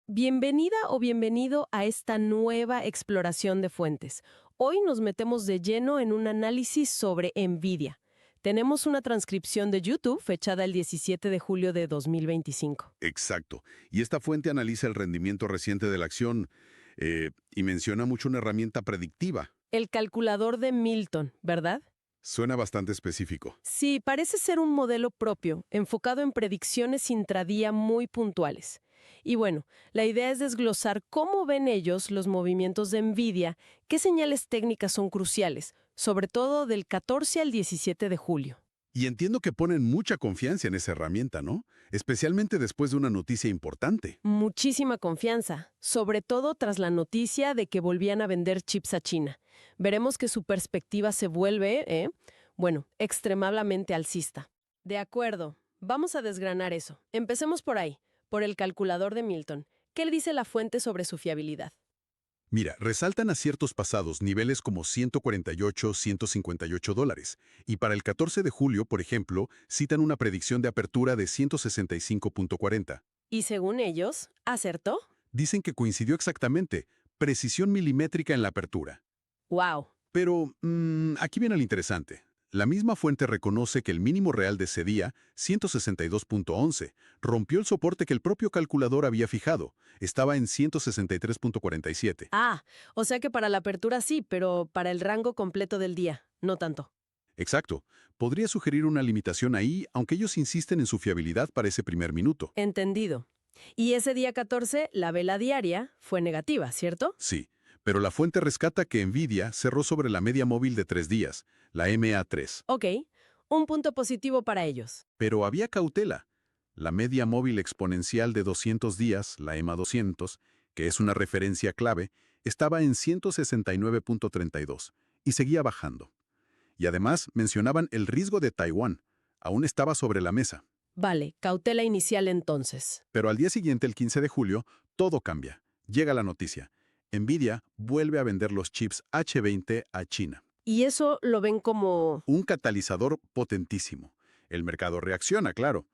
Bienvenida o bienvenido a esta nueva exploración de fuentes. Hoy nos metemos de lleno en un análisis sobre NVIDIA. Tenemos una transcripción de YouTube fechada el 17 de julio de 2025. Exacto. Y esta fuente analiza el rendimiento reciente de la acción y menciona mucho una herramienta predictiva. El calculador de Milton, ¿verdad? Suena bastante específico. Sí, parece ser un modelo propio, enfocado en predicciones intradía muy puntuales. Y bueno, la idea es desglosar cómo ven ellos los movimientos de NVIDIA, qué señales técnicas son cruciales, sobre todo del 14 al 17 de julio. Y entiendo que ponen mucha confianza en esa herramienta, ¿no? Especialmente después de una noticia importante. Muchísima confianza, sobre todo tras la noticia de que volvían a vender chips a China. Veremos que su perspectiva se vuelve, extremadamente alcista. De acuerdo, vamos a desgranar eso. Empecemos por ahí, por el calculador de Milton. ¿Qué le dice la fuente sobre su fiabilidad? Mira, resaltan a ciertos pasados niveles como 148, 158 dólares. Y para el 14 de julio, por ejemplo, citan una predicción de apertura de 165.40. Y según ellos, ¿acertó? Dicen que coincidió exactamente, precisión milimétrica en la apertura. ¡Wow! Pero aquí viene lo interesante. La misma fuente reconoce que el mínimo real de ese día, 162.11, rompió el soporte que el propio calculador había fijado. Estaba en 163.47. Ah, o sea que para la apertura sí, pero para el rango completo del día, no tanto. Exacto. Podría sugerir una limitación ahí, aunque ellos insisten en su fiabilidad para ese primer minuto. Entendido. Y ese día 14, la vela diaria fue negativa, ¿cierto? Sí, pero la fuente rescata que NVIDIA cerró sobre la media móvil de 3 días, la MA3. Ok, un punto positivo para ellos. Pero había cautela. La media móvil exponencial de 200 días, la EMA200, que es una referencia clave, estaba en 169.32 y seguía bajando. Y además mencionaban el riesgo de Taiwán. Aún estaba sobre la mesa. Vale, cautela inicial entonces. Pero al día siguiente, el 15 de julio, todo cambia. Llega la noticia. NVIDIA vuelve a vender los chips H20 a China. Y eso lo ven como... Un catalizador potentísimo. El mercado reacciona, claro.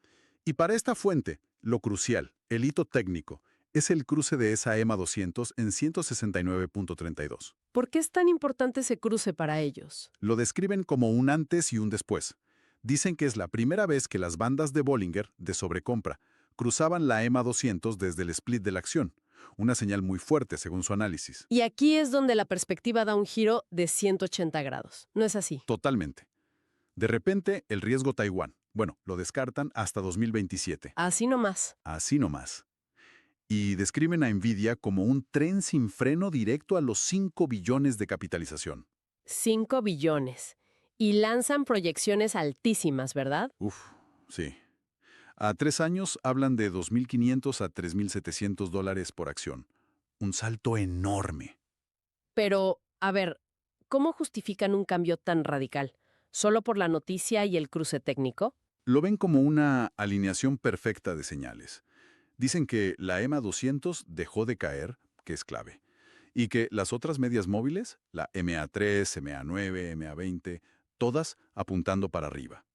Y para esta fuente, lo crucial, el hito técnico, es el cruce de esa EMA200 en 169.32. ¿Por qué es tan importante ese cruce para ellos? Lo describen como un antes y un después. Dicen que es la primera vez que las bandas de Bollinger, de sobrecompra, cruzaban la EMA200 desde el split de la acción. Una señal muy fuerte, según su análisis. Y aquí es donde la perspectiva da un giro de 180 grados. ¿No es así? Totalmente. De repente, el riesgo Taiwán. Bueno, lo descartan hasta 2027. Así nomás. Así nomás. Y describen a NVIDIA como un tren sin freno directo a los 5 billones de capitalización. 5 billones. Y lanzan proyecciones altísimas, ¿verdad? Uf, sí. A 3 años hablan de 2.500 a 3.700 dólares por acción. Un salto enorme. Pero, a ver, ¿cómo justifican un cambio tan radical? ¿Solo por la noticia y el cruce técnico? Lo ven como una alineación perfecta de señales. Dicen que la EMA200 dejó de caer, que es clave, y que las otras medias móviles, la MA3, MA9, MA20, todas apuntando para arriba.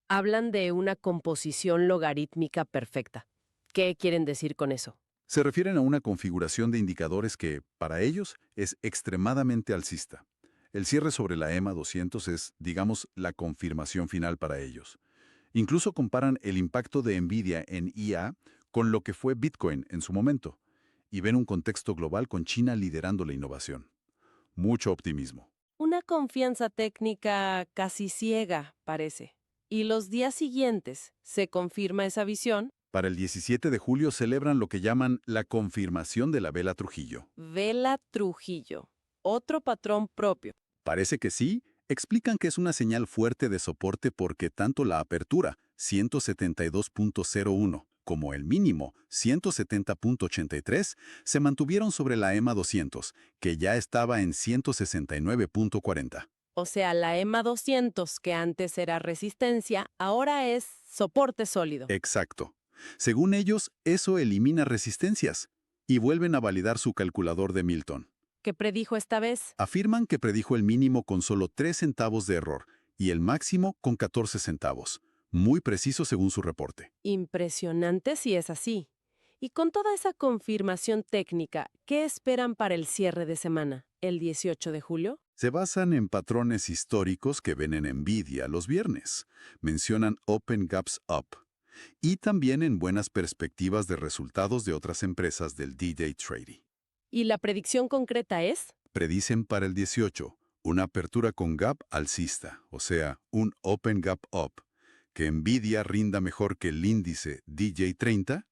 Hablan de una composición logarítmica perfecta. ¿Qué quieren decir con eso? Se refieren a una configuración de indicadores que, para ellos, es extremadamente alcista. El cierre sobre la EMA200 es, digamos, la confirmación final para ellos. Incluso comparan el impacto de NVIDIA en IA con lo que fue Bitcoin en su momento, y ven un contexto global con China liderando la innovación. Mucho optimismo. Una confianza técnica casi ciega, parece. Y los días siguientes se confirma esa visión. Para el 17 de julio celebran lo que llaman la confirmación de la vela Trujillo. Vela Trujillo. Otro patrón propio. Parece que sí. Explican que es una señal fuerte de soporte porque tanto la apertura, 172.01, como el mínimo, 170.83, se mantuvieron sobre la EMA200, que ya estaba en 169.40. O sea, la EMA 200, que antes era resistencia, ahora es soporte sólido. Exacto. Según ellos, eso elimina resistencias y vuelven a validar su calculador de Milton. ¿Qué predijo esta vez? Afirman que predijo el mínimo con solo 3 centavos de error y el máximo con 14 centavos. Muy preciso según su reporte. Impresionante si es así. Y con toda esa confirmación técnica, ¿qué esperan para el cierre de semana, el 18 de julio? Se basan en patrones históricos que ven en Nvidia los viernes. Mencionan Open Gaps Up. Y también en buenas perspectivas de resultados de otras empresas del D-Day Trading. ¿Y la predicción concreta es? Predicen para el 18 una apertura con gap alcista, o sea, un Open Gap Up, que Nvidia rinda mejor que el índice DJ30,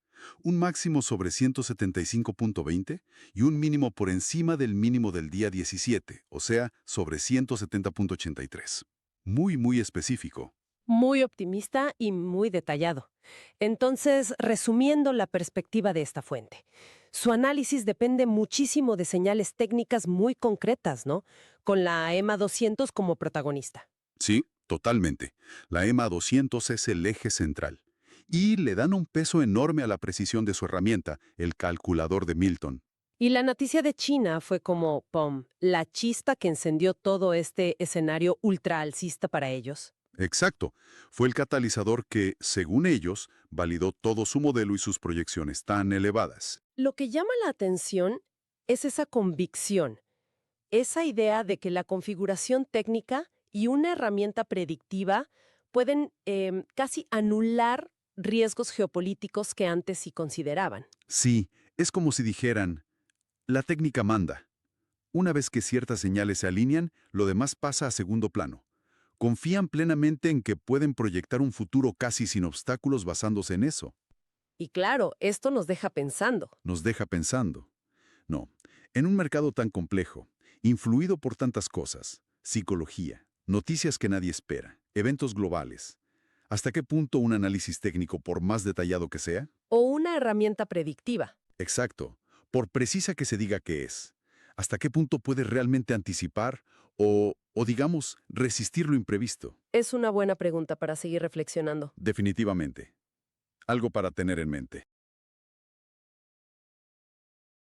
un máximo sobre 175.20 y un mínimo por encima del mínimo del día 17, o sea, sobre 170.83. Muy específico. Muy optimista y muy detallado. Entonces, resumiendo la perspectiva de esta fuente, su análisis depende muchísimo de señales técnicas muy concretas, ¿no? Con la EMA 200 como protagonista. Sí, totalmente. La EMA 200 es el eje central. Y le dan un peso enorme a la precisión de su herramienta, el calculador de Milton. Y la noticia de China fue como, ¡pum!, la chispa que encendió todo este escenario ultra alcista para ellos. Exacto. Fue el catalizador que, según ellos, validó todo su modelo y sus proyecciones tan elevadas. Lo que llama la atención es esa convicción, esa idea de que la configuración técnica y una herramienta predictiva pueden casi anular riesgos geopolíticos que antes sí consideraban. Sí, es como si dijeran, la técnica manda. Una vez que ciertas señales se alinean, lo demás pasa a segundo plano. Confían plenamente en que pueden proyectar un futuro casi sin obstáculos basándose en eso. Y claro, esto nos deja pensando. Nos deja pensando. No, en un mercado tan complejo, influido por tantas cosas, psicología, noticias que nadie espera, eventos globales, ¿hasta qué punto un análisis técnico, por más detallado que sea? O una herramienta predictiva. Exacto, por precisa que se diga que es. ¿Hasta qué punto puede realmente anticipar o digamos, resistir lo imprevisto? Es una buena pregunta para seguir reflexionando. Definitivamente. Algo para tener en mente.